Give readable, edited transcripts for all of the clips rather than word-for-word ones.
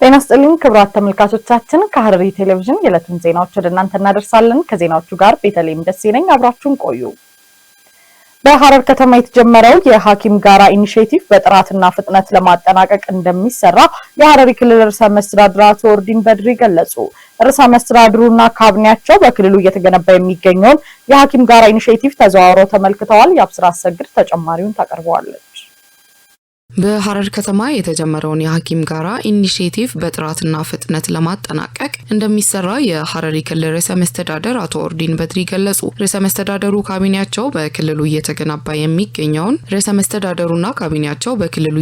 ጤና ይስጥልኝ ክቡራት ተመልካቾቻችን ከሐረሪ ቴሌቪዥን የዕለቱን ዜናዎች ወደ እናንተ እናደርሳለን። ከዜናዎቹ ጋር ቤተልሔም ደሴ ነኝ። አብራችሁን ቆዩ። በሐረር ከተማ የተጀመረው የሐኪም ጋራ ኢኒሼቲቭ በጥራትና ፍጥነት ለማጠናቀቅ እንደሚሰራ የሐረሪ ክልል ርዕሰ መስተዳድር አቶ ኦርዲን በድሪ ገለጹ። ርዕሰ መስተዳድሩና ካቢኔያቸው በክልሉ እየተገነባ የሚገኘውን የሐኪም ጋራ ኢኒሼቲቭ ተዘዋውረው ተመልክተዋል። የአብስራ አሰግድ ተጨማሪውን ታቀርበዋለች። በሐረር ከተማ የተጀመረውን የሐኪም ጋራ ኢኒሼቲቭ በጥራትና ፍጥነት ለማጠናቀቅ እንደሚሰራ የሐረሪ ክልል ርዕሰ መስተዳድር አቶ ኦርዲን በድሪ ገለጹ። ርዕሰ መስተዳድሩ ካቢኔያቸው በክልሉ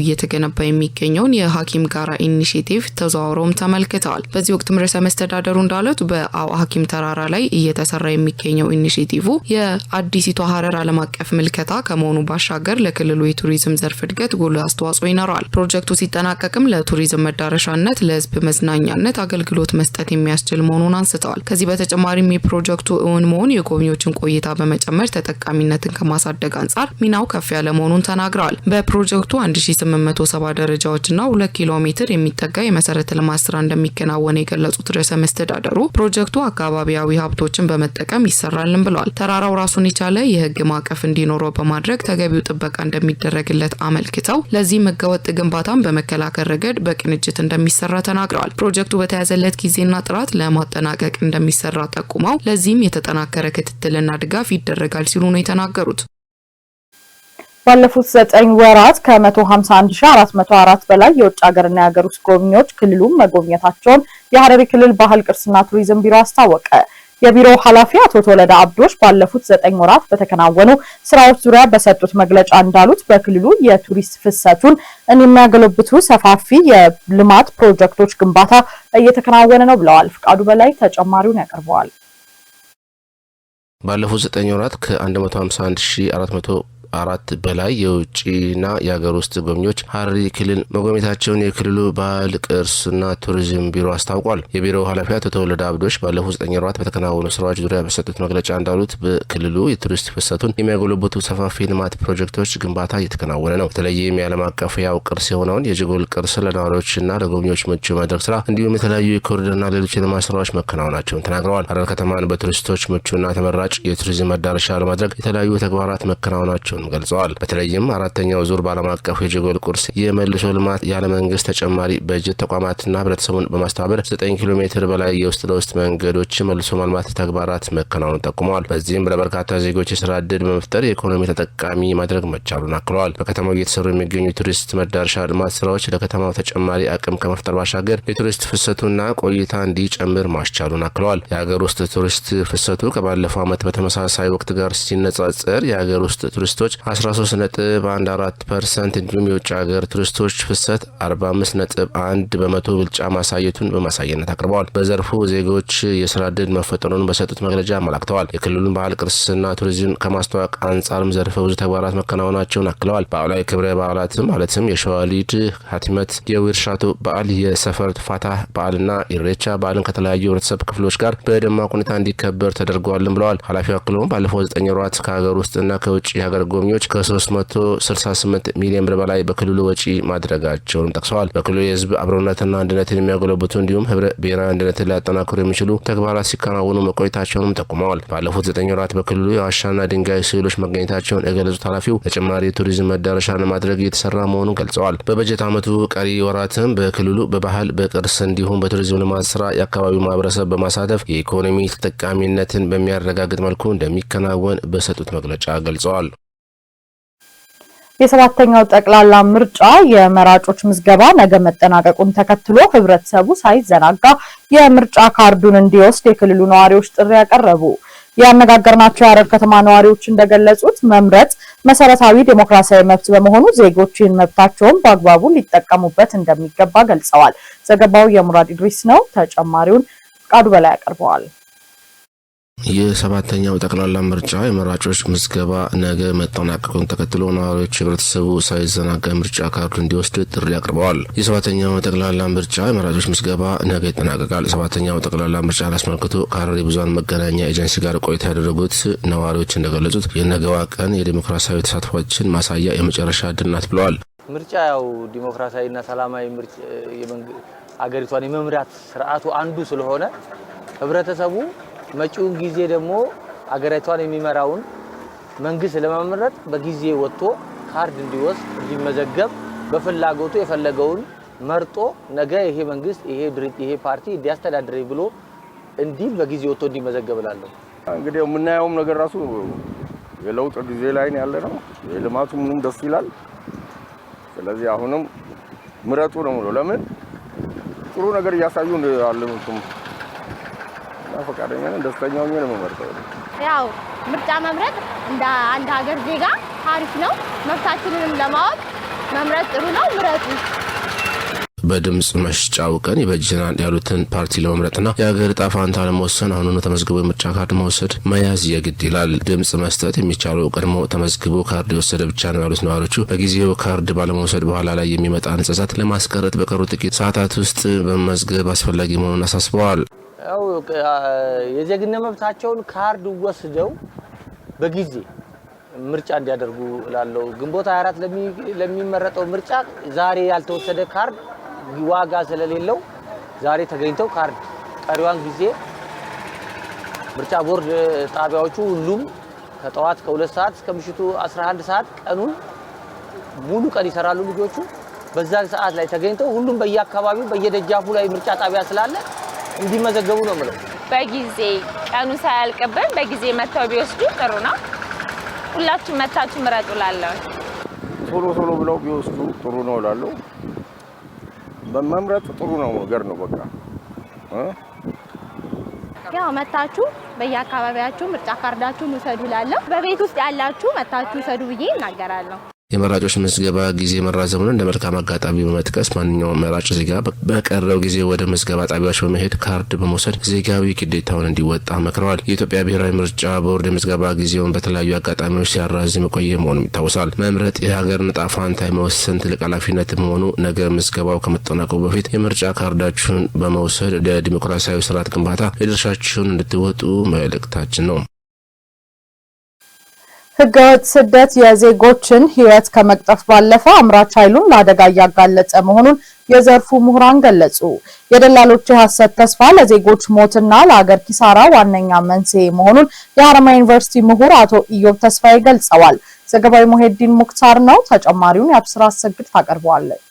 እየተገነባ የሚገኘውን የሐኪም ጋራ ኢኒሼቲቭ ተዘዋውረው ተመልክተዋል። በዚህ ወቅት ርዕሰ መስተዳድሩ እንዳሉት በሐኪም ተራራ ላይ እየተሰራ የሚገኘው ኢኒሼቲቭ የአዲሲቷ ሐረር ዓለም አቀፍ ምልከታ ከመሆኑ ባሻገር ለክልሉ የቱሪዝም ዘርፍ እድገት ጉልህ አስተዋጽኦ ይኖራል። ፕሮጀክቱ ሲጠናቀቅም ለቱሪዝም መዳረሻነት ለህዝብ መዝናኛነት አገልግሎት መስጠት የሚያስችል መሆኑን አንስተዋል። ከዚህ በተጨማሪም የፕሮጀክቱ እውን መሆን የጎብኚዎችን ቆይታ በመጨመር ተጠቃሚነትን ከማሳደግ አንጻር ሚናው ከፍ ያለ መሆኑን ተናግረዋል። በፕሮጀክቱ 1870 ደረጃዎችና 2 ኪሎ ሜትር የሚጠጋ የመሰረተ ልማት ስራ እንደሚከናወን የገለጹት ርዕሰ መስተዳድሩ ፕሮጀክቱ አካባቢያዊ ሀብቶችን በመጠቀም ይሰራልን ብለዋል። ተራራው ራሱን የቻለ የህግ ማዕቀፍ እንዲኖረው በማድረግ ተገቢው ጥበቃ እንደሚደረግለት አመልክተው ለዚህ ህገወጥ ግንባታን በመከላከል ረገድ በቅንጅት እንደሚሰራ ተናግረዋል። ፕሮጀክቱ በተያዘለት ጊዜና ጥራት ለማጠናቀቅ እንደሚሰራ ጠቁመው ለዚህም የተጠናከረ ክትትልና ድጋፍ ይደረጋል ሲሉ ነው የተናገሩት። ባለፉት 9 ወራት ከ151404 በላይ የውጭ ሀገርና የሀገር ውስጥ ጎብኚዎች ክልሉን መጎብኘታቸውን የሐረሪ ክልል ባህል ቅርስና ቱሪዝም ቢሮ አስታወቀ። የቢሮው ኃላፊ አቶ ቶለዳ አብዶሽ ባለፉት 9 ወራት በተከናወኑ ስራዎች ዙሪያ በሰጡት መግለጫ እንዳሉት በክልሉ የቱሪስት ፍሰቱን የሚያገለብቱ ሰፋፊ የልማት ፕሮጀክቶች ግንባታ እየተከናወነ ነው ብለዋል። ፍቃዱ በላይ ተጨማሪውን ያቀርበዋል። ባለፉት 9 ወራት ከ151404 በላይ የውጭና የሀገር ውስጥ ጎብኚዎች ሐረሪ ክልል መጎብኘታቸውን የክልሉ ባህል ቅርስና ቱሪዝም ቢሮ አስታውቋል። የቢሮው ኃላፊ አቶ ተወለደ አብዶሽ ባለፉት 9 ወራት በተከናወኑ ስራዎች ዙሪያ በሰጡት መግለጫ እንዳሉት በክልሉ የቱሪስት ፍሰቱን የሚያጎለብቱ ሰፋፊ ልማት ፕሮጀክቶች ግንባታ እየተከናወነ ነው። በተለይም የዓለም አቀፍ ያው ቅርስ የሆነውን የጀጎል ቅርስ ለነዋሪዎችና ለጎብኚዎች ምቹ መድረክ ስራ እንዲሁም የተለያዩ የኮሪደርና ሌሎች የልማት ስራዎች መከናወናቸውን ተናግረዋል። ሐረር ከተማን በቱሪስቶች ምቹና ተመራጭ የቱሪዝም መዳረሻ ለማድረግ የተለያዩ ተግባራት መከናወናቸውን ገልጸዋል። በተለይም 4ኛው ዙር በዓለም አቀፍ የጀጎል ቅርስ የመልሶ ልማት ያለ መንግስት ተጨማሪ በጀት ተቋማትና ህብረተሰቡን በማስተባበር 9 ኪሎ ሜትር በላይ የውስጥ ለውስጥ መንገዶች መልሶ ማልማት ተግባራት መከናወኑን ጠቁመዋል። በዚህም ለበርካታ ዜጎች የስራ ዕድል በመፍጠር የኢኮኖሚ ተጠቃሚ ማድረግ መቻሉን አክለዋል። በከተማው እየተሰሩ የሚገኙ ቱሪስት መዳረሻ ልማት ስራዎች ለከተማው ተጨማሪ አቅም ከመፍጠር ባሻገር የቱሪስት ፍሰቱና ቆይታ እንዲጨምር ማስቻሉን አክለዋል። የሀገር ውስጥ ቱሪስት ፍሰቱ ከባለፈው ዓመት በተመሳሳይ ወቅት ጋር ሲነጻጸር የሀገር ውስጥ ቱሪስቶች 13.14% እንዲሁም የውጭ ሀገር ቱሪስቶች ፍሰት 45.1 በመቶ ብልጫ ማሳየቱን በማሳየነት አቅርበዋል። በዘርፉ ዜጎች የስራ ዕድል መፈጠሩን በሰጡት መግለጫ አመላክተዋል። የክልሉን ባህል ቅርስና ቱሪዝም ከማስተዋወቅ አንጻርም ዘርፈ ብዙ ተግባራት መከናወናቸውን አክለዋል። በዓላዊ ክብረ በዓላትም ማለትም የሸዋሊድ ሀቲመት፣ የዊርሻቱ በዓል፣ የሰፈር ፋታህ በዓልና ኢሬቻ በዓልን ከተለያዩ ህብረተሰብ ክፍሎች ጋር በደማቅ ሁኔታ እንዲከበር ተደርገዋልን ብለዋል። ኃላፊው አክለውም ባለፈው 9 ወራት ከሀገር ውስጥና ከውጭ የሀገር ጎብኚዎች ከ368 ሚሊዮን ብር በላይ በክልሉ ወጪ ማድረጋቸውን ጠቅሰዋል። በክልሉ የህዝብ አብሮነትና አንድነትን የሚያጎለብቱ እንዲሁም ህብረ ብሔራዊ አንድነትን ሊያጠናክሩ የሚችሉ ተግባራት ሲከናወኑ መቆየታቸውንም ጠቁመዋል። ባለፉት 9 ወራት በክልሉ የዋሻና ድንጋይ ስዕሎች መገኘታቸውን የገለጹት ኃላፊው ተጨማሪ የቱሪዝም መዳረሻ ለማድረግ እየተሰራ መሆኑን ገልጸዋል። በበጀት ዓመቱ ቀሪ ወራትም በክልሉ በባህል በቅርስ እንዲሁም በቱሪዝም ልማት ስራ የአካባቢው ማህበረሰብ በማሳተፍ የኢኮኖሚ ተጠቃሚነትን በሚያረጋግጥ መልኩ እንደሚከናወን በሰጡት መግለጫ ገልጸዋል። የሰባተኛው ጠቅላላ ምርጫ የመራጮች ምዝገባ ነገ መጠናቀቁን ተከትሎ ህብረተሰቡ ሳይዘናጋ የምርጫ ካርዱን እንዲወስድ የክልሉ ነዋሪዎች ጥሪ ያቀረቡ። ያነጋገርናቸው የሐረር ከተማ ነዋሪዎች እንደገለጹት መምረጥ መሰረታዊ ዲሞክራሲያዊ መብት በመሆኑ ዜጎች ይህን መብታቸውን በአግባቡ ሊጠቀሙበት እንደሚገባ ገልጸዋል። ዘገባው የሙራድ ኢድሪስ ነው። ተጨማሪውን ፍቃዱ በላይ ያቀርበዋል። የሰባተኛው ጠቅላላ ምርጫ የመራጮች ምዝገባ ነገ መጠናቀቁን ተከትሎ ነዋሪዎች ህብረተሰቡ ሳይዘናጋ ምርጫ ካርድ እንዲወስድ ጥሪ አቅርበዋል። የሰባተኛው ጠቅላላ ምርጫ የመራጮች ምዝገባ ነገ ይጠናቀቃል። ሰባተኛው ጠቅላላ ምርጫ አስመልክቶ ከሐረሪ ብዙሃን መገናኛ ኤጀንሲ ጋር ቆይታ ያደረጉት ነዋሪዎች እንደገለጹት የነገዋ ቀን የዲሞክራሲያዊ ተሳትፏችን ማሳያ የመጨረሻ ዕድል ናት ብለዋል። ምርጫ ያው ዲሞክራሲያዊና ሰላማዊ አገሪቷን የመምራት ስርዓቱ አንዱ ስለሆነ ህብረተሰቡ መጪውን ጊዜ ደግሞ አገሪቷን የሚመራውን መንግስት ለመምረጥ በጊዜ ወጥቶ ካርድ እንዲወስድ እንዲመዘገብ በፍላጎቱ የፈለገውን መርጦ ነገ ይሄ መንግስት ይሄ ፓርቲ እንዲያስተዳድረኝ ብሎ እንዲህ በጊዜ ወጥቶ እንዲመዘገብላለሁ። እንግዲህ የምናየውም ነገር ራሱ የለውጥ ጊዜ ላይ ያለ ነው። የልማቱ ምንም ደስ ይላል። ስለዚህ አሁንም ምረጡ ነው ማለት ለምን ጥሩ ነገር እያሳዩ አለሙቱም ፈቃደኛ ነን፣ ደስተኛ ሆኜ ነው የምመርጠው። ያው ምርጫ መምረጥ እንደ አንድ ሀገር ዜጋ አሪፍ ነው። መብታችንንም ለማወቅ መምረጥ ጥሩ ነው። ምረጡ። በድምጽ መስጫው ቀን ይበጅናል ያሉትን ፓርቲ ለመምረጥና የሀገር ዕጣ ፈንታ ለመወሰን አሁኑኑ ተመዝግቦ የምርጫ ካርድ መውሰድ መያዝ የግድ ይላል። ድምጽ መስጠት የሚቻለው ቀድሞ ተመዝግቦ ካርድ የወሰደ ብቻ ነው ያሉት ነዋሪዎቹ በጊዜው ካርድ ባለመውሰድ በኋላ ላይ የሚመጣ ንጸት ለማስቀረት በቀሩ ጥቂት ሰዓታት ውስጥ በመመዝገብ አስፈላጊ መሆኑን አሳስበዋል። ያው የዜግነት መብታቸውን ካርድ ወስደው በጊዜ ምርጫ እንዲያደርጉ ላለው ግንቦት 24 ለሚመረጠው ምርጫ ዛሬ ያልተወሰደ ካርድ ዋጋ ስለሌለው ዛሬ ተገኝተው ካርድ ቀሪዋን ጊዜ ምርጫ ቦርድ ጣቢያዎቹ ሁሉም ከጠዋት ከ2 ሰዓት እስከ ምሽቱ 11 ሰዓት ቀኑን ሙሉ ቀን ይሰራሉ ልጆቹ። በዛ ሰዓት ላይ ተገኝተው ሁሉም በየአካባቢው በየደጃፉ ላይ ምርጫ ጣቢያ ስላለ እንዲመዘገቡ ነው ማለት። በጊዜ ቀኑ ሳያልቅብን በጊዜ መተው ቢወስዱ ጥሩ ነው። ሁላችሁም መታችሁ ምረጡ ላለው ቶሎ ብለው ቢወስዱ ጥሩ ነው ላለው በመምረጥ ጥሩ ነው ነገር ነው። በቃ ያው መታችሁ በየአካባቢያችሁ ምርጫ ካርዳችሁን ውሰዱ ላለው በቤት ውስጥ ያላችሁ መታችሁ ውሰዱ ብዬ እናገራለሁ። የመራጮች ምዝገባ ጊዜ መራዘሙን እንደ መልካም አጋጣሚ በመጥቀስ ማንኛውም መራጭ ዜጋ በቀረው ጊዜ ወደ ምዝገባ ጣቢያዎች በመሄድ ካርድ በመውሰድ ዜጋዊ ግዴታውን እንዲወጣ መክረዋል። የኢትዮጵያ ብሔራዊ ምርጫ ቦርድ የምዝገባ ጊዜውን በተለያዩ አጋጣሚዎች ሲያራዝም የቆየ መሆኑም ይታወሳል። መምረጥ የሀገርን ዕጣ ፈንታ የመወሰን ትልቅ ኃላፊነት በመሆኑ ነገ ምዝገባው ከመጠናቀቁ በፊት የምርጫ ካርዳችሁን በመውሰድ ለዲሞክራሲያዊ ስርዓት ግንባታ የድርሻችሁን እንድትወጡ መልእክታችን ነው። ህገወጥ ስደት የዜጎችን ህይወት ከመቅጠፍ ባለፈ አምራች ኃይሉን ለአደጋ እያጋለጠ መሆኑን የዘርፉ ምሁራን ገለጹ። የደላሎች የሐሰት ተስፋ ለዜጎች ሞትና ለሀገር ኪሳራ ዋነኛ መንስኤ መሆኑን የሐረማያ ዩኒቨርሲቲ ምሁር አቶ ኢዮብ ተስፋዬ ገልጸዋል። ዘገባው ሙሄዲን ሙክታር ነው። ተጨማሪውን የአብስራ አሰግድ ታቀርበዋለች።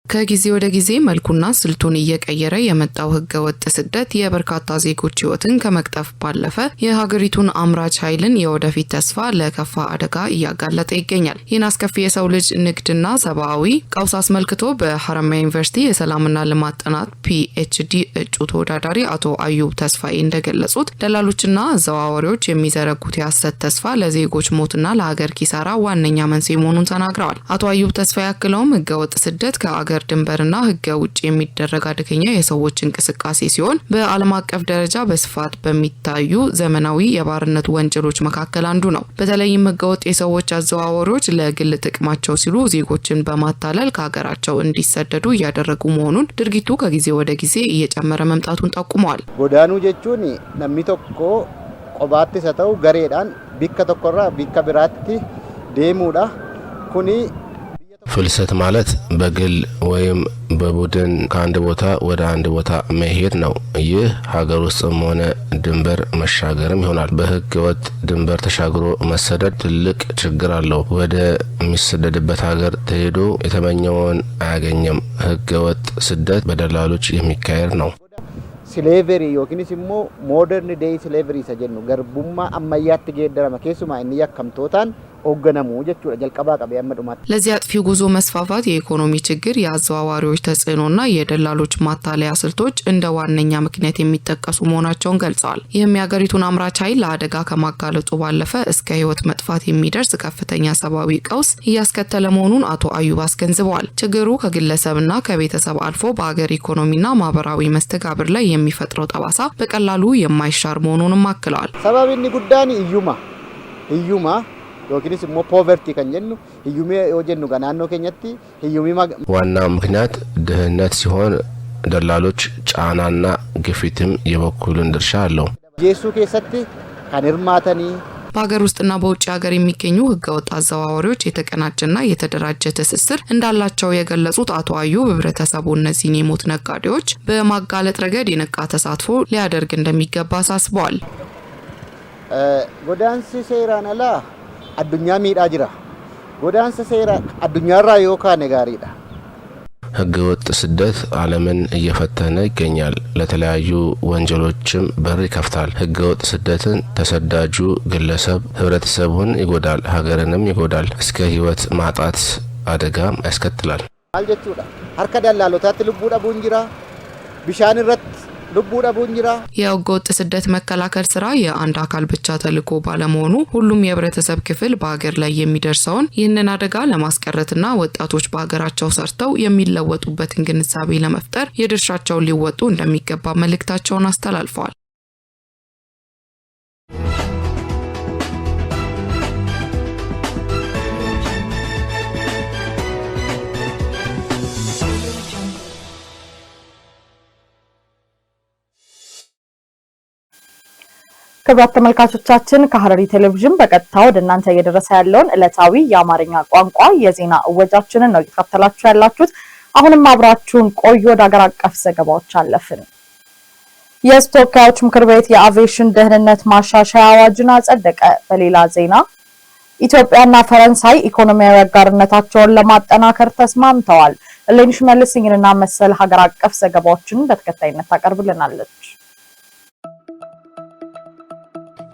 ከጊዜ ወደ ጊዜ መልኩና ስልቱን እየቀየረ የመጣው ህገወጥ ስደት የበርካታ ዜጎች ህይወትን ከመቅጠፍ ባለፈ የሀገሪቱን አምራች ኃይልን የወደፊት ተስፋ ለከፋ አደጋ እያጋለጠ ይገኛል። ይህን አስከፊ የሰው ልጅ ንግድና ሰብአዊ ቀውስ አስመልክቶ በሐረማያ ዩኒቨርሲቲ የሰላምና ልማት ጥናት ፒኤችዲ እጩ ተወዳዳሪ አቶ አዩብ ተስፋዬ እንደገለጹት ደላሎችና አዘዋዋሪዎች የሚዘረጉት የሐሰት ተስፋ ለዜጎች ሞትና ለሀገር ኪሳራ ዋነኛ መንስኤ መሆኑን ተናግረዋል። አቶ አዩብ ተስፋዬ አክለውም ህገወጥ ስደት ከሀገር ድንበርና ህገ ውጭ የሚደረግ አደገኛ የሰዎች እንቅስቃሴ ሲሆን በዓለም አቀፍ ደረጃ በስፋት በሚታዩ ዘመናዊ የባርነት ወንጀሎች መካከል አንዱ ነው። በተለይም ህገወጥ የሰዎች አዘዋዋሪዎች ለግል ጥቅማቸው ሲሉ ዜጎችን በማታለል ከሀገራቸው እንዲሰደዱ እያደረጉ መሆኑን ድርጊቱ ከጊዜ ወደ ጊዜ እየጨመረ መምጣቱን ጠቁመዋል። ጎዳኑ ጀቹን ነሚ ቶኮ ቆባቲ ሰተው ገሬዳን ቢከ ቶኮራ ቢከ ብራቲ ዴሙዳ ኩኒ ፍልሰት ማለት በግል ወይም በቡድን ከአንድ ቦታ ወደ አንድ ቦታ መሄድ ነው። ይህ ሀገር ውስጥም ሆነ ድንበር መሻገርም ይሆናል። በህገ ወጥ ድንበር ተሻግሮ መሰደድ ትልቅ ችግር አለው። ወደ የሚሰደድበት ሀገር ተሄዶ የተመኘውን አያገኝም። ህገ ወጥ ስደት በደላሎች የሚካሄድ ነው። ስሌቨሪ ዮኪንስ ሞ ሞደርን ዴይ ስሌቨሪ ሰጀኑ ገርቡማ አማያት ገደረማ ኬሱማ እንያ ከምቶታን ኦገነሙ ጀቹ ጀልቀባ ቀበ ያመዱማት ለዚህ አጥፊ ጉዞ መስፋፋት የኢኮኖሚ ችግር፣ የአዘዋዋሪዎች ተጽዕኖና የደላሎች ማታለያ ስልቶች እንደ ዋነኛ ምክንያት የሚጠቀሱ መሆናቸውን ገልጸዋል። ይህም የሀገሪቱን አምራች ኃይል ለአደጋ ከማጋለጡ ባለፈ እስከ ህይወት መጥፋት የሚደርስ ከፍተኛ ሰብአዊ ቀውስ እያስከተለ መሆኑን አቶ አዩብ አስገንዝበዋል። ችግሩ ከግለሰብና ከቤተሰብ አልፎ በሀገር ኢኮኖሚና ማህበራዊ መስተጋብር ላይ የሚፈጥረው ጠባሳ በቀላሉ የማይሻር መሆኑንም አክለዋል። ሰበብኒ ጉዳኒ እዩማ ዮኪንስ ሞ ፖቨርቲ ከንጀኑ ህዩሜ ወጀኑ ጋናኖ ከኛቲ ህዩሜ ዋና ምክንያት ድህነት ሲሆን ደላሎች ጫናና ግፊትም የበኩሉን ድርሻ አለው። ጄሱ ከሰቲ ካንርማተኒ በሀገር ውስጥና በውጭ ሀገር የሚገኙ ህገወጥ አዘዋዋሪዎች የተቀናጀና የተደራጀ ትስስር እንዳላቸው የገለጹት አቶ አዩብ ህብረተሰቡ እነዚህን የሞት ነጋዴዎች በማጋለጥ ረገድ የነቃ ተሳትፎ ሊያደርግ እንደሚገባ አሳስበዋል። ጎዳንስ ሴራን አላ አዱኛ ሚዳ ጅራ ጎዳንስ ሴራ አዱኛራ ዮካኔ ጋሪዳ ህገወጥ ስደት ዓለምን እየፈተነ ይገኛል። ለተለያዩ ወንጀሎችም በር ይከፍታል። ህገወጥ ስደትን ተሰዳጁ ግለሰብ ህብረተሰቡን ይጎዳል፣ ሀገርንም ይጎዳል፣ እስከ ህይወት ማጣት አደጋም ያስከትላል። አልጀቱዳ ሀርከ ደላሎታት ልቡዳ ቡንጅራ ቢሻን ረት የህገወጥ ስደት መከላከል ስራ የአንድ አካል ብቻ ተልዕኮ ባለመሆኑ ሁሉም የህብረተሰብ ክፍል በሀገር ላይ የሚደርሰውን ይህንን አደጋ ለማስቀረትና ወጣቶች በሀገራቸው ሰርተው የሚለወጡበትን ግንዛቤ ለመፍጠር የድርሻቸውን ሊወጡ እንደሚገባ መልእክታቸውን አስተላልፈዋል። ክቡራት ተመልካቾቻችን ከሐረሪ ቴሌቪዥን በቀጥታ ወደ እናንተ እየደረሰ ያለውን ዕለታዊ የአማርኛ ቋንቋ የዜና እወጃችንን ነው እየተከታተላችሁ ያላችሁት። አሁንም አብራችሁን ቆዩ። ወደ ሀገር አቀፍ ዘገባዎች አለፍን። የሕዝብ ተወካዮች ምክር ቤት የአቪዬሽን ደህንነት ማሻሻያ አዋጅን አጸደቀ። በሌላ ዜና ኢትዮጵያና ፈረንሳይ ኢኮኖሚያዊ አጋርነታቸውን ለማጠናከር ተስማምተዋል። ሌኒሽ መልስ ይህንና መሰል ሀገር አቀፍ ዘገባዎችን በተከታይነት ታቀርብልናለች።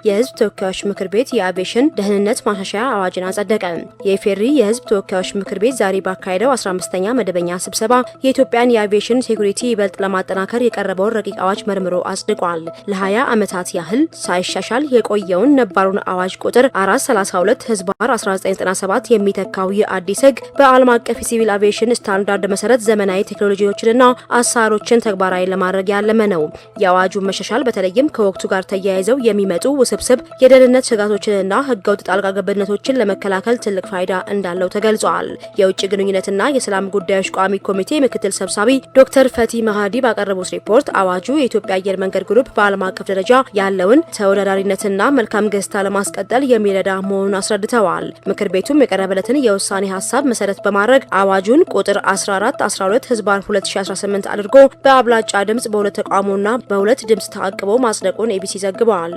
የሕዝብ ተወካዮች ምክር ቤት የአቪዬሽን ደህንነት ማሻሻያ አዋጅን አጸደቀ። የኢፌዴሪ የሕዝብ ተወካዮች ምክር ቤት ዛሬ ባካሄደው 15ኛ መደበኛ ስብሰባ የኢትዮጵያን የአቪዬሽን ሴኩሪቲ ይበልጥ ለማጠናከር የቀረበውን ረቂቅ አዋጅ መርምሮ አጽድቋል። ለ20 ዓመታት ያህል ሳይሻሻል የቆየውን ነባሩን አዋጅ ቁጥር 432/1997 የሚተካው የአዲስ ሕግ በዓለም አቀፍ የሲቪል አቪዬሽን ስታንዳርድ መሰረት ዘመናዊ ቴክኖሎጂዎችንና አሰራሮችን ተግባራዊ ለማድረግ ያለመ ነው። የአዋጁ መሻሻል በተለይም ከወቅቱ ጋር ተያይዘው የሚመጡ ውስብስብ የደህንነት ስጋቶችንና ህገወጥ ጣልቃ ገብነቶችን ለመከላከል ትልቅ ፋይዳ እንዳለው ተገልጿል። የውጭ ግንኙነትና የሰላም ጉዳዮች ቋሚ ኮሚቴ ምክትል ሰብሳቢ ዶክተር ፈቲ መሃዲ ባቀረቡት ሪፖርት አዋጁ የኢትዮጵያ አየር መንገድ ግሩፕ በዓለም አቀፍ ደረጃ ያለውን ተወዳዳሪነትና መልካም ገጽታ ለማስቀጠል የሚረዳ መሆኑን አስረድተዋል። ምክር ቤቱም የቀረበለትን የውሳኔ ሀሳብ መሰረት በማድረግ አዋጁን ቁጥር 1412/2018 አድርጎ በአብላጫ ድምጽ በሁለት ተቃውሞና በሁለት ድምጽ ተአቅቦ ማጽደቁን ኤቢሲ ዘግቧል።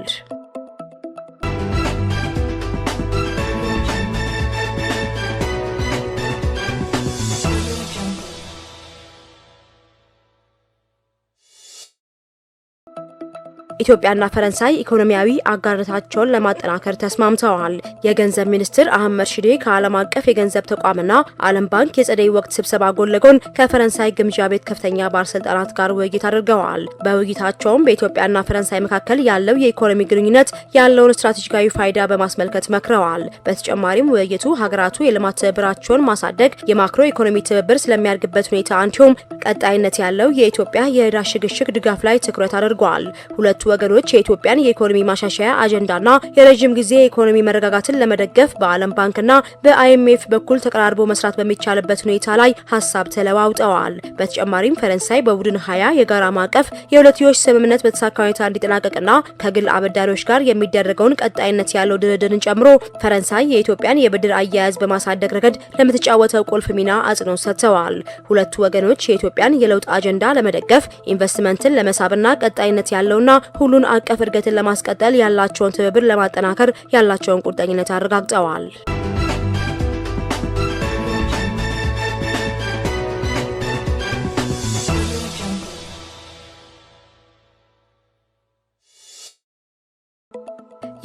ኢትዮጵያና ፈረንሳይ ኢኮኖሚያዊ አጋርነታቸውን ለማጠናከር ተስማምተዋል። የገንዘብ ሚኒስትር አህመድ ሺዴ ከዓለም አቀፍ የገንዘብ ተቋምና ዓለም ባንክ የጸደይ ወቅት ስብሰባ ጎን ለጎን ከፈረንሳይ ግምጃ ቤት ከፍተኛ ባለስልጣናት ጋር ውይይት አድርገዋል። በውይይታቸውም በኢትዮጵያና ፈረንሳይ መካከል ያለው የኢኮኖሚ ግንኙነት ያለውን ስትራቴጂካዊ ፋይዳ በማስመልከት መክረዋል። በተጨማሪም ውይይቱ ሀገራቱ የልማት ትብብራቸውን ማሳደግ፣ የማክሮ ኢኮኖሚ ትብብር ስለሚያድግበት ሁኔታ እንዲሁም ቀጣይነት ያለው የኢትዮጵያ የዕዳ ሽግሽግ ድጋፍ ላይ ትኩረት አድርጓል። ሁለቱ ወገኖች የኢትዮጵያን የኢኮኖሚ ማሻሻያ አጀንዳና የረጅም ጊዜ የኢኮኖሚ መረጋጋትን ለመደገፍ በዓለም ባንክና በአይኤምኤፍ በኩል ተቀራርቦ መስራት በሚቻልበት ሁኔታ ላይ ሀሳብ ተለዋውጠዋል። በተጨማሪም ፈረንሳይ በቡድን 20 የጋራ ማዕቀፍ የሁለትዮሽ ስምምነት በተሳካ ሁኔታ እንዲጠናቀቅና ከግል አበዳሪዎች ጋር የሚደረገውን ቀጣይነት ያለው ድርድርን ጨምሮ ፈረንሳይ የኢትዮጵያን የብድር አያያዝ በማሳደግ ረገድ ለምትጫወተው ቁልፍ ሚና አጽንኦት ሰጥተዋል። ሁለቱ ወገኖች የኢትዮጵያን የለውጥ አጀንዳ ለመደገፍ ኢንቨስትመንትን ለመሳብና ቀጣይነት ያለውና ሁሉን አቀፍ እድገትን ለማስቀጠል ያላቸውን ትብብር ለማጠናከር ያላቸውን ቁርጠኝነት አረጋግጠዋል።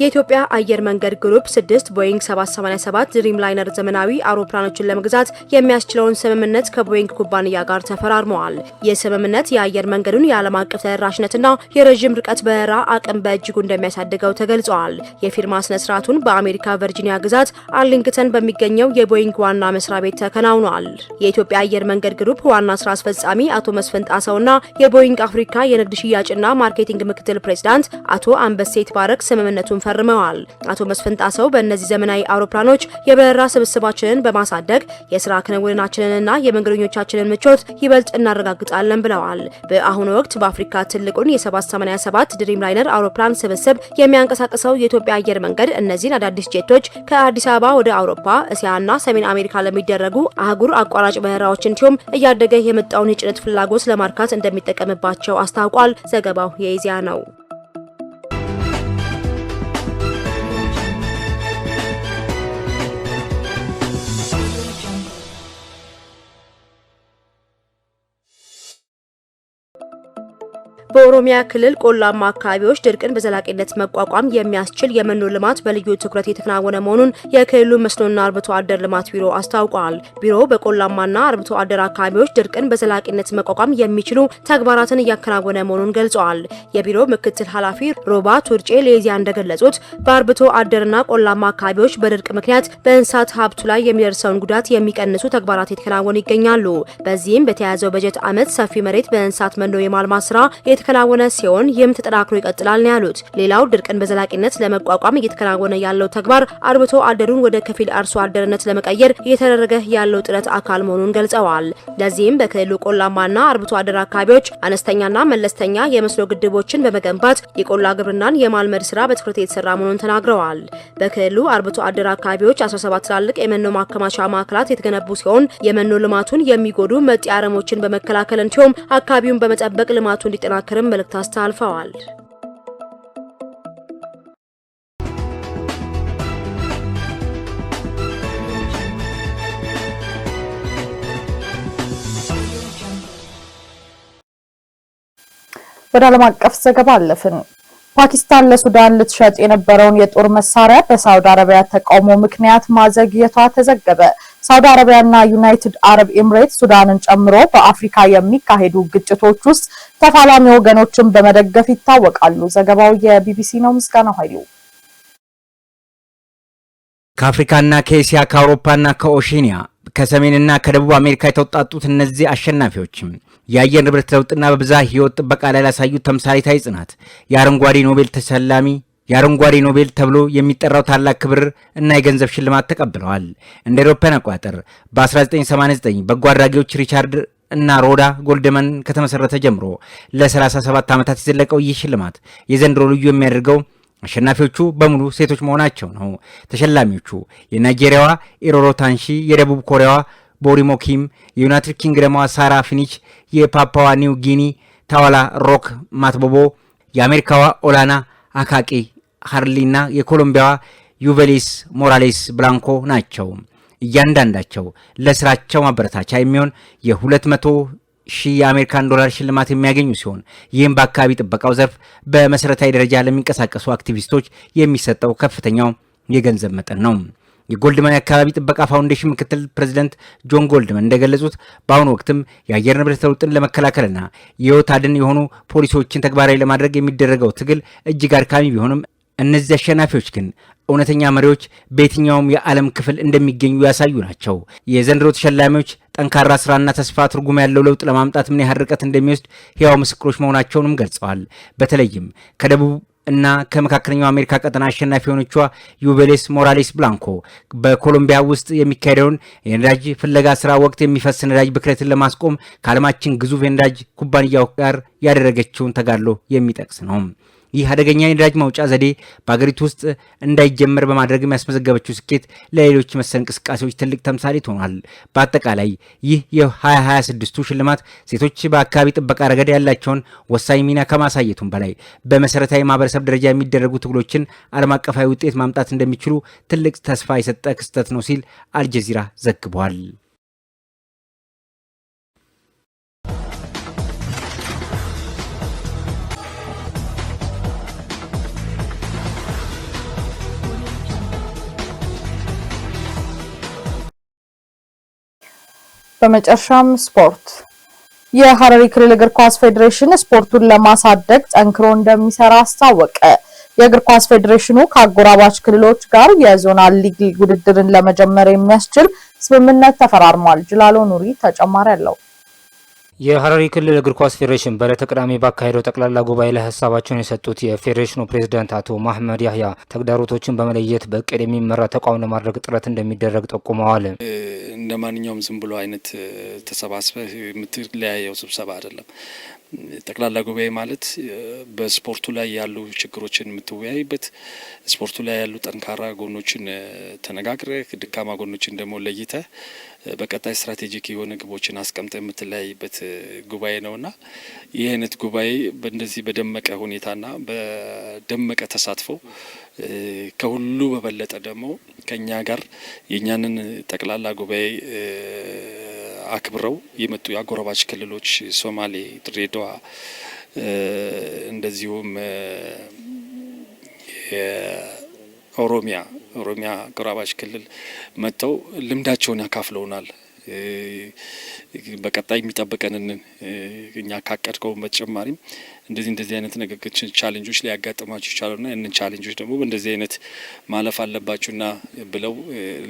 የኢትዮጵያ አየር መንገድ ግሩፕ 6 ቦይንግ 787 ድሪም ላይነር ዘመናዊ አውሮፕላኖችን ለመግዛት የሚያስችለውን ስምምነት ከቦይንግ ኩባንያ ጋር ተፈራርመዋል። የስምምነት የአየር መንገዱን የዓለም አቀፍ ተደራሽነትና የረዥም ርቀት በረራ አቅም በእጅጉ እንደሚያሳድገው ተገልጿል። የፊርማ ስነ ስርዓቱን በአሜሪካ ቨርጂኒያ ግዛት አርሊንግተን በሚገኘው የቦይንግ ዋና መስሪያ ቤት ተከናውኗል። የኢትዮጵያ አየር መንገድ ግሩፕ ዋና ስራ አስፈጻሚ አቶ መስፍን ጣሰውና የቦይንግ አፍሪካ የንግድ ሽያጭና ማርኬቲንግ ምክትል ፕሬዝዳንት አቶ አንበሴት ባረክ ስምምነቱን ፈርመዋል። አቶ መስፍን ጣሰው በእነዚህ ዘመናዊ አውሮፕላኖች የበረራ ስብስባችንን በማሳደግ የስራ ክንውናችንንና የመንገደኞቻችንን ምቾት ይበልጥ እናረጋግጣለን ብለዋል። በአሁኑ ወቅት በአፍሪካ ትልቁን የ787 ድሪም ላይነር አውሮፕላን ስብስብ የሚያንቀሳቅሰው የኢትዮጵያ አየር መንገድ እነዚህን አዳዲስ ጄቶች ከአዲስ አበባ ወደ አውሮፓ፣ እስያና ሰሜን አሜሪካ ለሚደረጉ አህጉር አቋራጭ በረራዎች እንዲሁም እያደገ የመጣውን የጭነት ፍላጎት ለማርካት እንደሚጠቀምባቸው አስታውቋል። ዘገባው የኢዜአ ነው። በኦሮሚያ ክልል ቆላማ አካባቢዎች ድርቅን በዘላቂነት መቋቋም የሚያስችል የመኖ ልማት በልዩ ትኩረት የተከናወነ መሆኑን የክልሉ መስኖና አርብቶ አደር ልማት ቢሮ አስታውቋል። ቢሮው በቆላማና አርብቶ አደር አካባቢዎች ድርቅን በዘላቂነት መቋቋም የሚችሉ ተግባራትን እያከናወነ መሆኑን ገልጸዋል። የቢሮው ምክትል ኃላፊ ሮባ ቱርጬ ለኢዜአ እንደገለጹት በአርብቶ አደርና ቆላማ አካባቢዎች በድርቅ ምክንያት በእንስሳት ሀብቱ ላይ የሚደርሰውን ጉዳት የሚቀንሱ ተግባራት የተከናወኑ ይገኛሉ። በዚህም በተያያዘው በጀት ዓመት ሰፊ መሬት በእንስሳት መኖ የማልማት ስራ የተከናወነ ሲሆን ይህም ተጠናክሮ ይቀጥላል ነው ያሉት። ሌላው ድርቅን በዘላቂነት ለመቋቋም እየተከናወነ ያለው ተግባር አርብቶ አደሩን ወደ ከፊል አርሶ አደርነት ለመቀየር እየተደረገ ያለው ጥረት አካል መሆኑን ገልጸዋል። ለዚህም በክልሉ ቆላማና አርብቶ አደር አካባቢዎች አነስተኛና መለስተኛ የመስኖ ግድቦችን በመገንባት የቆላ ግብርናን የማልመድ ስራ በትኩረት የተሰራ መሆኑን ተናግረዋል። በክልሉ አርብቶ አደር አካባቢዎች 17 ትላልቅ የመኖ ማከማቻ ማዕከላት የተገነቡ ሲሆን የመኖ ልማቱን የሚጎዱ መጤ አረሞችን በመከላከል እንዲሁም አካባቢውን በመጠበቅ ልማቱ እንዲጠናከር መልእክት አስተላልፈዋል። ወደ ዓለም አቀፍ ዘገባ አለፍን። ፓኪስታን ለሱዳን ልትሸጥ የነበረውን የጦር መሳሪያ በሳውዲ አረቢያ ተቃውሞ ምክንያት ማዘግየቷ ተዘገበ። ሳውዲ አረቢያና ዩናይትድ አረብ ኤምሬት ሱዳንን ጨምሮ በአፍሪካ የሚካሄዱ ግጭቶች ውስጥ ተፋላሚ ወገኖችን በመደገፍ ይታወቃሉ። ዘገባው የቢቢሲ ነው። ምስጋናው ኃይሉ ከአፍሪካና ከኤሲያ ከአውሮፓና ከኦሺኒያ ከሰሜንና ከደቡብ አሜሪካ የተውጣጡት እነዚህ አሸናፊዎችም የአየር ንብረት ለውጥና በብዝሃ ሕይወት ጥበቃ ላይ ላሳዩት ተምሳሌታዊ ጽናት የአረንጓዴ ኖቤል ተሸላሚ የአረንጓዴ ኖቤል ተብሎ የሚጠራው ታላቅ ክብር እና የገንዘብ ሽልማት ተቀብለዋል። እንደ አውሮፓውያን አቆጣጠር በ1989 በጎ አድራጊዎች ሪቻርድ እና ሮዳ ጎልድመን ከተመሰረተ ጀምሮ ለ37 ዓመታት የዘለቀው ይህ ሽልማት የዘንድሮ ልዩ የሚያደርገው አሸናፊዎቹ በሙሉ ሴቶች መሆናቸው ነው። ተሸላሚዎቹ የናይጄሪያዋ ኢሮሮ ታንሺ፣ የደቡብ ኮሪያዋ ቦሪሞ ኪም፣ የዩናይትድ ኪንግደሟ ሳራ ፊኒች፣ የፓፓዋ ኒው ጊኒ ታዋላ ሮክ ማትቦቦ፣ የአሜሪካዋ ኦላና አካቂ ሃርሊና የኮሎምቢያዋ ዩቬሊስ ሞራሌስ ብላንኮ ናቸው። እያንዳንዳቸው ለስራቸው ማበረታቻ የሚሆን የ200,000 የአሜሪካን ዶላር ሽልማት የሚያገኙ ሲሆን ይህም በአካባቢ ጥበቃው ዘርፍ በመሰረታዊ ደረጃ ለሚንቀሳቀሱ አክቲቪስቶች የሚሰጠው ከፍተኛው የገንዘብ መጠን ነው። የጎልድመን የአካባቢ ጥበቃ ፋውንዴሽን ምክትል ፕሬዚደንት ጆን ጎልድመን እንደገለጹት በአሁኑ ወቅትም የአየር ንብረት ለውጥን ለመከላከልና የህይወት አድን የሆኑ ፖሊሲዎችን ተግባራዊ ለማድረግ የሚደረገው ትግል እጅግ አድካሚ ቢሆንም እነዚህ አሸናፊዎች ግን እውነተኛ መሪዎች በየትኛውም የዓለም ክፍል እንደሚገኙ ያሳዩ ናቸው። የዘንድሮ ተሸላሚዎች ጠንካራ ስራና ተስፋ ትርጉም ያለው ለውጥ ለማምጣት ምን ያህል ርቀት እንደሚወስድ ሕያው ምስክሮች መሆናቸውንም ገልጸዋል። በተለይም ከደቡብ እና ከመካከለኛው አሜሪካ ቀጠና አሸናፊ የሆነችዋ ዩቬሌስ ሞራሌስ ብላንኮ በኮሎምቢያ ውስጥ የሚካሄደውን የነዳጅ ፍለጋ ስራ ወቅት የሚፈስ ነዳጅ ብክለትን ለማስቆም ከዓለማችን ግዙፍ የነዳጅ ኩባንያው ጋር ያደረገችውን ተጋድሎ የሚጠቅስ ነው። ይህ አደገኛ የነዳጅ ማውጫ ዘዴ በአገሪቱ ውስጥ እንዳይጀመር በማድረግ የሚያስመዘገበችው ስኬት ለሌሎች መሰል እንቅስቃሴዎች ትልቅ ተምሳሌት ሆኗል። በአጠቃላይ ይህ የ2026ቱ ሽልማት ሴቶች በአካባቢ ጥበቃ ረገድ ያላቸውን ወሳኝ ሚና ከማሳየቱም በላይ በመሰረታዊ ማህበረሰብ ደረጃ የሚደረጉ ትግሎችን ዓለም አቀፋዊ ውጤት ማምጣት እንደሚችሉ ትልቅ ተስፋ የሰጠ ክስተት ነው ሲል አልጀዚራ ዘግቧል። በመጨረሻም ስፖርት። የሐረሪ ክልል እግር ኳስ ፌዴሬሽን ስፖርቱን ለማሳደግ ጠንክሮ እንደሚሰራ አስታወቀ። የእግር ኳስ ፌዴሬሽኑ ከአጎራባች ክልሎች ጋር የዞናል ሊግ ውድድርን ለመጀመር የሚያስችል ስምምነት ተፈራርሟል። ጅላሎ ኑሪ ተጨማሪ አለው። የሐረሪ ክልል እግር ኳስ ፌዴሬሽን በዕለተ ቅዳሜ ባካሄደው ጠቅላላ ጉባኤ ላይ ሀሳባቸውን የሰጡት የፌዴሬሽኑ ፕሬዝዳንት አቶ መሐመድ ያህያ ተግዳሮቶችን በመለየት በእቅድ የሚመራ ተቋም ለማድረግ ጥረት እንደሚደረግ ጠቁመዋል። እንደ ማንኛውም ዝም ብሎ አይነት ተሰባስበህ የምትለያየው ስብሰባ አይደለም። ጠቅላላ ጉባኤ ማለት በስፖርቱ ላይ ያሉ ችግሮችን የምትወያይበት፣ ስፖርቱ ላይ ያሉ ጠንካራ ጎኖችን ተነጋግረህ ደካማ ጎኖችን ደግሞ ለይተህ በቀጣይ ስትራቴጂክ የሆነ ግቦችን አስቀምጠ የምትለያይበት ጉባኤ ነውና ይህ አይነት ጉባኤ በእንደዚህ በደመቀ ሁኔታና በደመቀ ተሳትፎ ከሁሉ በበለጠ ደግሞ ከኛ ጋር የኛንን ጠቅላላ ጉባኤ አክብረው የመጡ የአጎራባች ክልሎች ሶማሌ፣ ድሬዳዋ እንደዚሁም ኦሮሚያ አጎራባች ክልል መጥተው ልምዳቸውን ያካፍለውናል። በቀጣይ የሚጠብቀንን እኛ ካቀድከው በተጨማሪም እንደዚህ አይነት ነገሮች ቻሌንጆች ሊያጋጥማችሁ ይችላሉና እነን ቻሌንጆች ደግሞ በእንደዚህ አይነት ማለፍ አለባችሁና ብለው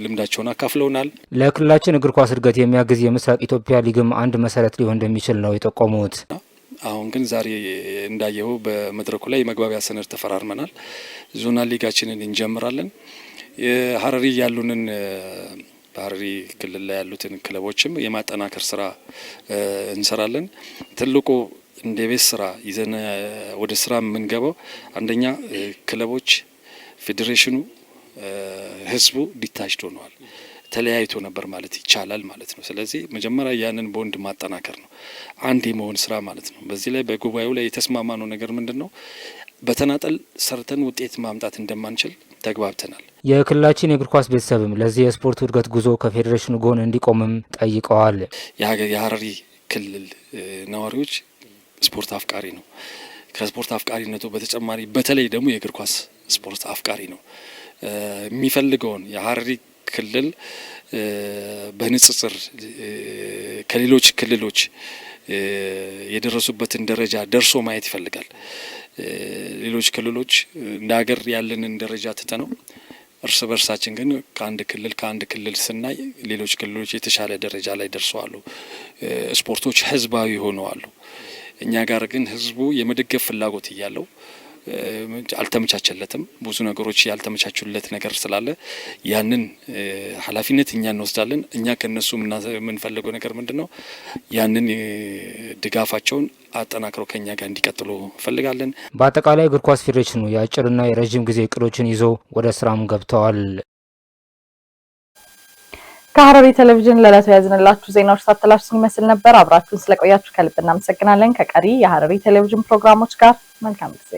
ልምዳቸውን አካፍለውናል። ለክልላችን እግር ኳስ እድገት የሚያግዝ የምስራቅ ኢትዮጵያ ሊግም አንድ መሰረት ሊሆን እንደሚችል ነው የጠቆሙት። አሁን ግን ዛሬ እንዳየው በመድረኩ ላይ የመግባቢያ ሰነድ ተፈራርመናል። ዞናል ሊጋችንን እንጀምራለን። የሐረሪ ያሉንን በሐረሪ ክልል ላይ ያሉትን ክለቦችም የማጠናከር ስራ እንሰራለን። ትልቁ እንደ ቤት ስራ ይዘን ወደ ስራ የምንገባው አንደኛ ክለቦች፣ ፌዴሬሽኑ፣ ህዝቡ ዲታችድ ሆነዋል። ተለያይቶ ነበር ማለት ይቻላል ማለት ነው። ስለዚህ መጀመሪያ ያንን ቦንድ ማጠናከር ነው፣ አንድ የመሆን ስራ ማለት ነው። በዚህ ላይ በጉባኤው ላይ የተስማማነው ነገር ምንድነው? በተናጠል ሰርተን ውጤት ማምጣት እንደማንችል ተግባብተናል። የክልላችን የእግር ኳስ ቤተሰብም ለዚህ የስፖርት እድገት ጉዞ ከፌዴሬሽኑ ጎን እንዲቆምም ጠይቀዋል። የሐረሪ ክልል ነዋሪዎች ስፖርት አፍቃሪ ነው። ከስፖርት አፍቃሪነቱ በተጨማሪ በተለይ ደግሞ የእግር ኳስ ስፖርት አፍቃሪ ነው። የሚፈልገውን የሐረሪ ክልል በንጽጽር ከሌሎች ክልሎች የደረሱበትን ደረጃ ደርሶ ማየት ይፈልጋል። ሌሎች ክልሎች እንደ ሀገር ያለንን ደረጃ ትተነው እርስ በርሳችን ግን ከአንድ ክልል ስናይ ሌሎች ክልሎች የተሻለ ደረጃ ላይ ደርሰዋል። ስፖርቶች ህዝባዊ ሆነዋል። እኛ ጋር ግን ህዝቡ የመደገፍ ፍላጎት እያለው አልተመቻቸለትም። ብዙ ነገሮች ያልተመቻቹለት ነገር ስላለ ያንን ኃላፊነት እኛ እንወስዳለን። እኛ ከነሱ የምንፈልገው ነገር ምንድነው? ያንን ድጋፋቸውን አጠናክረው ከኛ ጋር እንዲቀጥሉ እንፈልጋለን። በአጠቃላይ እግር ኳስ ፌዴሬሽኑ የአጭርና የረጅም ጊዜ እቅዶችን ይዞ ወደ ስራም ገብተዋል። ከሐረሪ ቴሌቪዥን ለዕለቱ ያዝንላችሁ ዜናዎች ሳትላችሁ ይመስል ነበር። አብራችሁን ስለቆያችሁ ከልብ እናመሰግናለን። ከቀሪ የሐረሪ ቴሌቪዥን ፕሮግራሞች ጋር መልካም ጊዜ